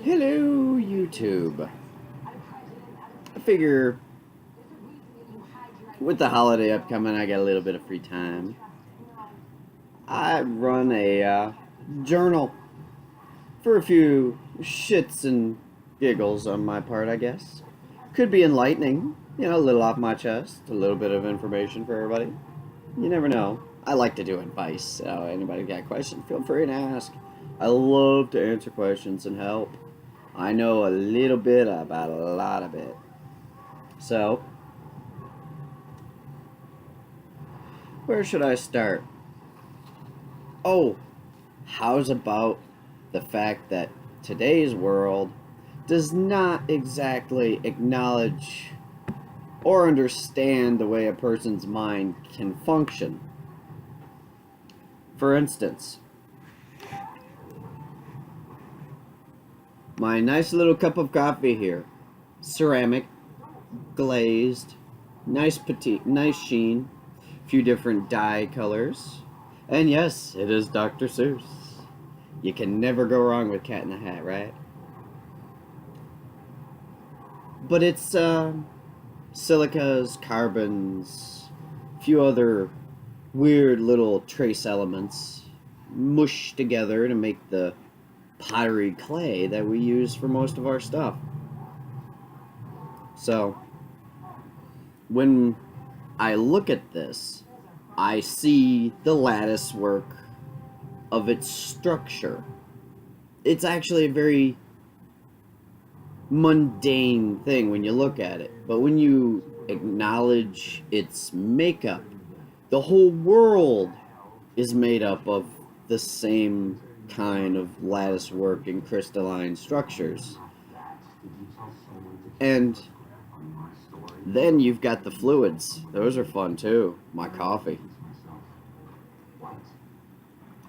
Hello, YouTube. I figure with the holiday upcoming, I got a little bit of free time. I run a journal for a few shits and giggles on my part, I guess. Could be enlightening, a little off my chest, a little bit of information for everybody. You never know. I like to do advice, so anybody got a question, feel free to ask. I love to answer questions and help. I know a little bit about a lot of it. So, where should I start? Oh, how's about the fact that today's world does not exactly acknowledge or understand the way a person's mind can function? For instance, my nice little cup of coffee here, ceramic, glazed, nice petite, nice sheen, few different dye colors, and yes, it is Dr. Seuss. You can never go wrong with Cat in the Hat, right? But it's silicas, carbons, a few other weird little trace elements mushed together to make the pottery clay that we use for most of our stuff. So, when I look at this, I see the lattice work of its structure. It's actually a very mundane thing when you look at it, but when you acknowledge its makeup, the whole world is made up of the same kind of lattice work and crystalline structures. And then you've got the fluids. Those are fun too. My coffee.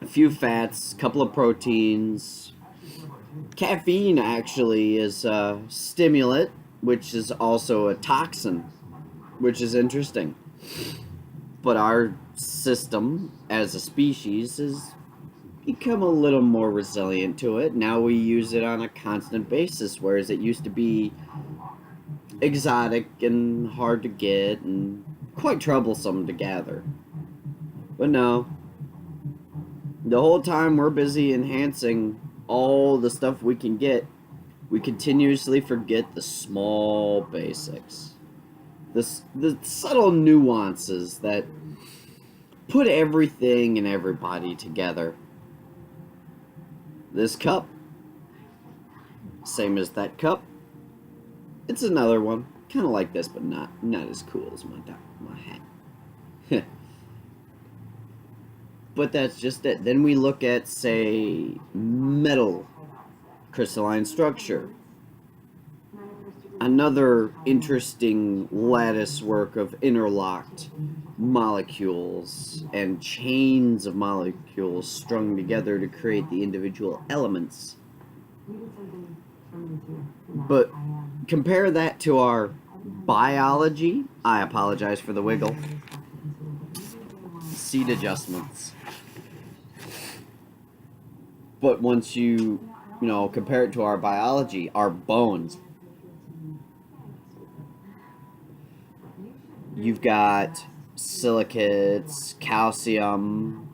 A few fats, a couple of proteins. Caffeine actually is a stimulant, which is also a toxin, which is interesting. But our system as a species has become a little more resilient to it. Now we use it on a constant basis, whereas it used to be exotic and hard to get and quite troublesome to gather. But no, the whole time we're busy enhancing all the stuff we can get, we continuously forget the small basics. The subtle nuances that put everything and everybody together. This cup, same as that cup. It's another one, kind of like this, but not as cool as my hat. But that's just it. Then we look at, say, metal crystalline structure. Another interesting lattice work of interlocked molecules and chains of molecules strung together to create the individual elements. But compare that to our biology. I apologize for the wiggle. Seat adjustments. But once you compare it to our biology, our bones, you've got silicates, calcium,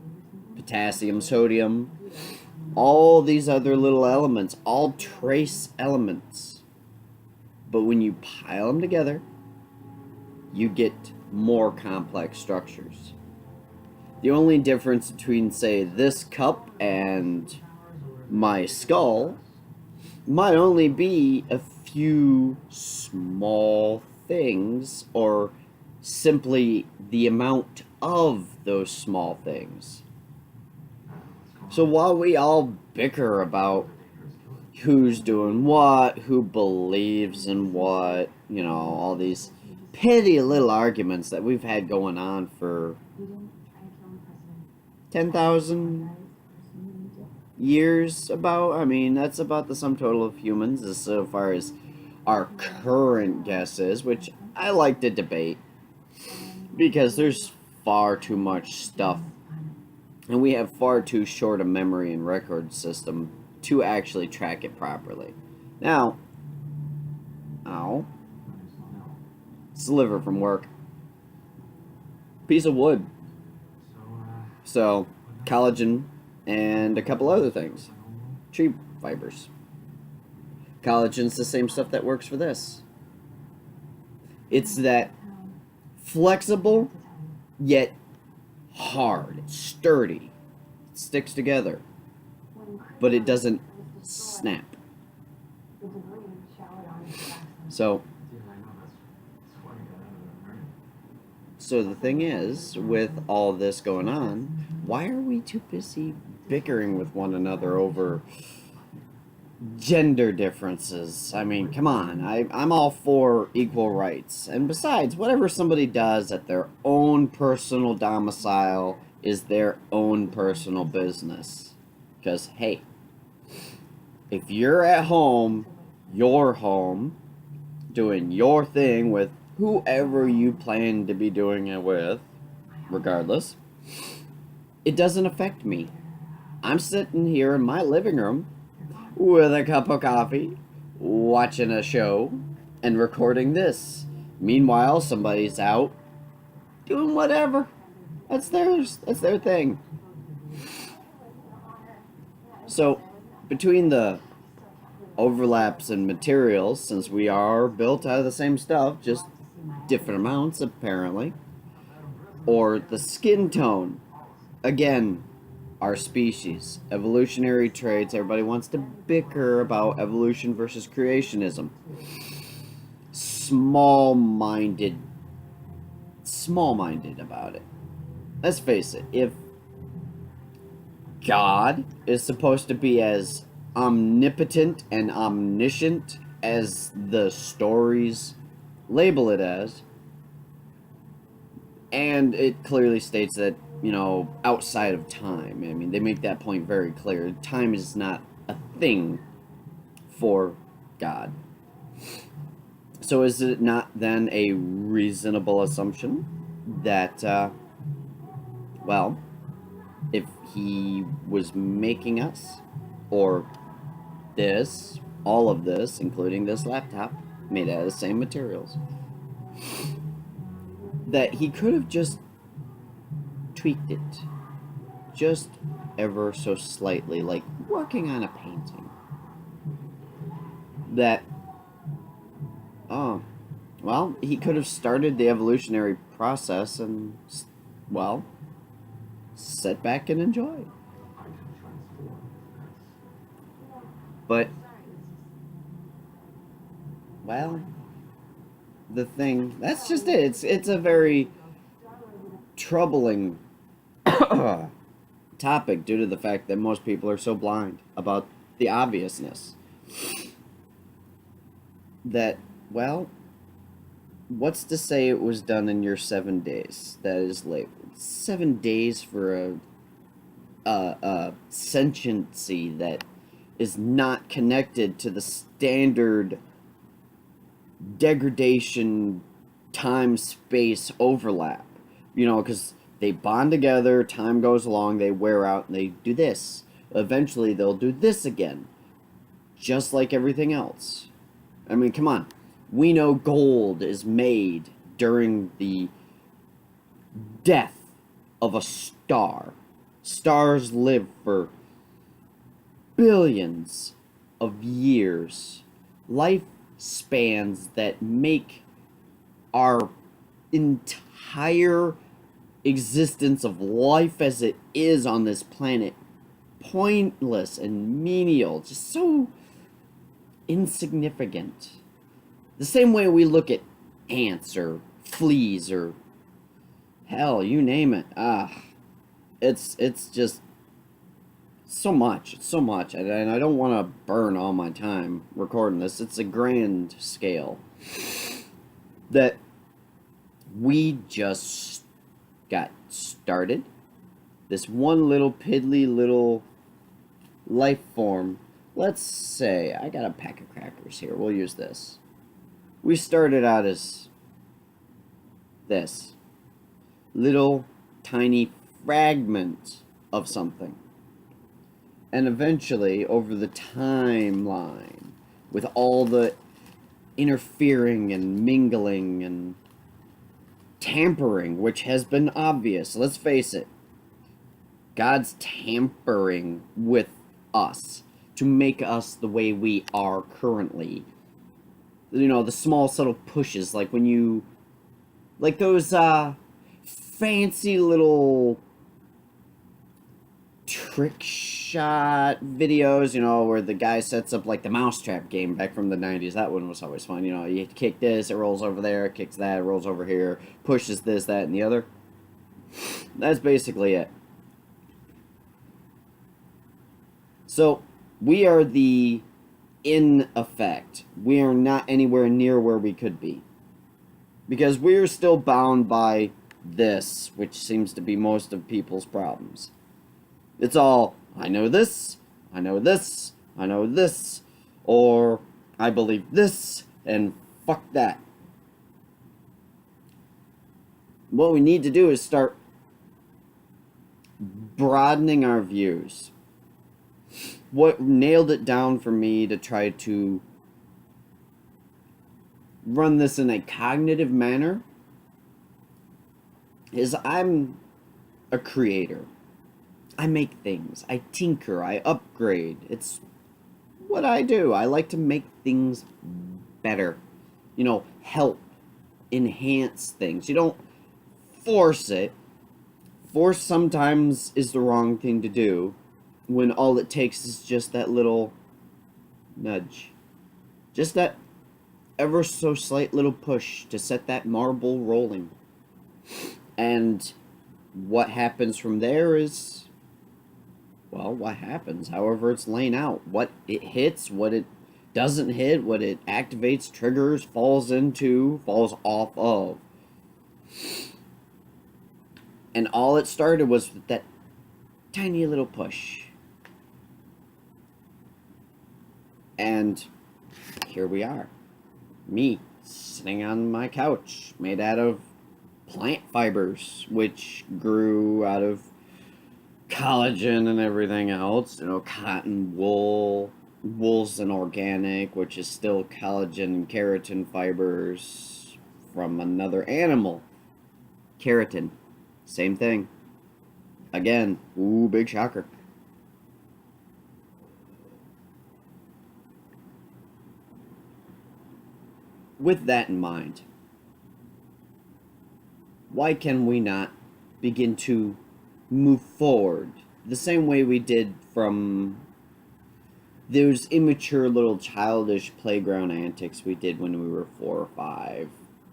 potassium, sodium, all these other little elements, all trace elements. But when you pile them together, you get more complex structures. The only difference between, say, this cup and my skull might only be a few small things, or simply the amount of those small things. So while we all bicker about who's doing what, who believes in what, all these petty little arguments that we've had going on for 10,000 years that's about the sum total of humans as so far as our current guess is, which I like to debate because there's far too much stuff and we have far too short a memory and record system to actually track it properly. Now, ow, sliver from work. Piece of wood. So, collagen and a couple other things. Tree fibers. Collagen's the same stuff that works for this. It's that flexible, yet hard, sturdy. It sticks together, but it doesn't snap. So the thing is, with all this going on, why are we too busy bickering with one another over gender differences? I mean, come on. I'm all for equal rights. And besides, whatever somebody does at their own personal domicile is their own personal business. Because, hey, if you're at home, your home, doing your thing with whoever you plan to be doing it with, regardless, it doesn't affect me. I'm sitting here in my living room with a cup of coffee, watching a show, and recording this. Meanwhile, somebody's out doing whatever. That's theirs. That's their thing. So, between the overlaps in materials, since we are built out of the same stuff, just different amounts apparently, or the skin tone, again, our species, evolutionary traits. Everybody wants to bicker about evolution versus creationism. Small-minded about it. Let's face it, if God is supposed to be as omnipotent and omniscient as the stories label it as, and it clearly states that, outside of time. I mean, they make that point very clear. Time is not a thing for God. So is it not then a reasonable assumption that, if he was making us, or this, all of this, including this laptop, made out of the same materials, that he could have just tweaked it just ever so slightly, like working on a painting. That, he could have started the evolutionary process and, sit back and enjoy. But, the thing, that's just it. It's a very troubling topic due to the fact that most people are so blind about the obviousness. That, what's to say it was done in your 7 days? That is labeled 7 days for a sentiency that is not connected to the standard degradation time-space overlap. Because they bond together, time goes along, they wear out, and they do this. Eventually, they'll do this again. Just like everything else. I mean, come on. We know gold is made during the death of a star. Stars live for billions of years. Lifespans that make our entire existence of life as it is on this planet pointless and menial, just so insignificant. The same way we look at ants or fleas or hell, you name it. It's just so much. It's so much, and I don't want to burn all my time recording this. It's a grand scale that we just got started. This one little piddly little life form. Let's say I got a pack of crackers here. We'll use this. We started out as this little tiny fragment of something. And eventually, over the timeline, with all the interfering and mingling and tampering, which has been obvious. Let's face it. God's tampering with us to make us the way we are currently. You know, the small subtle pushes, like when you, like those fancy little trick shot videos, you know, where the guy sets up like the mousetrap game back from the 90s. That one was always fun. You know, you kick this, it rolls over there, kicks that, it rolls over here, pushes this, that, and the other. That's basically it. So, we are the in effect. We are not anywhere near where we could be. Because we're still bound by this, which seems to be most of people's problems. It's all, I know this, I know this, I know this, or I believe this, and fuck that. What we need to do is start broadening our views. What nailed it down for me to try to run this in a cognitive manner is I'm a creator. I make things. I tinker. I upgrade. It's what I do. I like to make things better. You know, help, enhance things. You don't force it. Force sometimes is the wrong thing to do when all it takes is just that little nudge. Just that ever so slight little push to set that marble rolling. And what happens from there is, well, what happens? However it's laying out. What it hits, what it doesn't hit, what it activates, triggers, falls into, falls off of. And all it started was with that tiny little push. And here we are. Me, sitting on my couch, made out of plant fibers, which grew out of collagen and everything else. You know, cotton, wool. Wool's an organic, which is still collagen and keratin fibers from another animal. Keratin, same thing. Again, ooh, big shocker. With that in mind, why can we not begin to move forward the same way we did from those immature little childish playground antics we did when we were 4 or 5?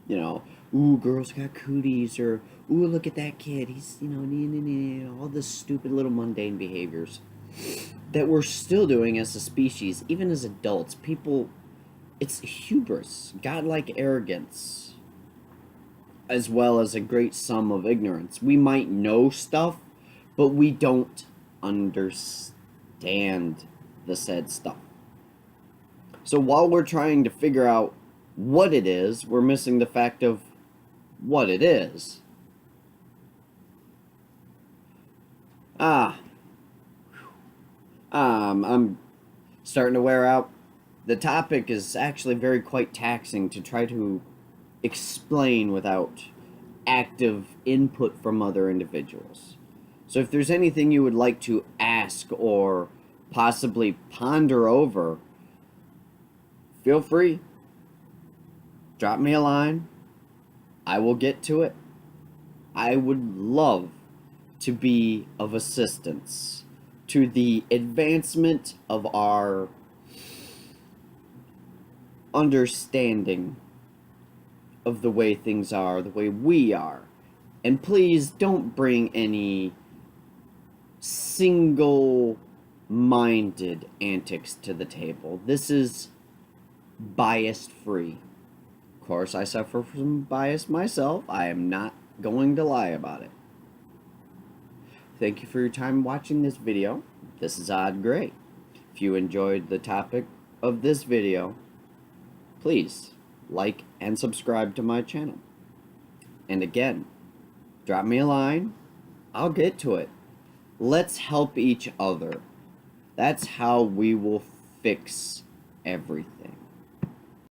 You know, ooh, girls got cooties, or ooh, look at that kid, he's, you know, all the stupid little mundane behaviors that we're still doing as a species, even as adults. People, it's hubris, godlike arrogance, as well as a great sum of ignorance. We might know stuff, but we don't understand the said stuff. So while we're trying to figure out what it is, we're missing the fact of what it is. I'm starting to wear out. The topic is actually very quite taxing to try to explain without active input from other individuals. So if there's anything you would like to ask or possibly ponder over, feel free. Drop me a line. I will get to it. I would love to be of assistance to the advancement of our understanding of the way things are, the way we are. And please don't bring any single-minded antics to the table. This is bias-free. Of course, I suffer from bias myself. I am not going to lie about it. Thank you for your time watching this video. This is Odd Gray. If you enjoyed the topic of this video, please like and subscribe to my channel. And again, drop me a line. I'll get to it. Let's help each other. That's how we will fix everything.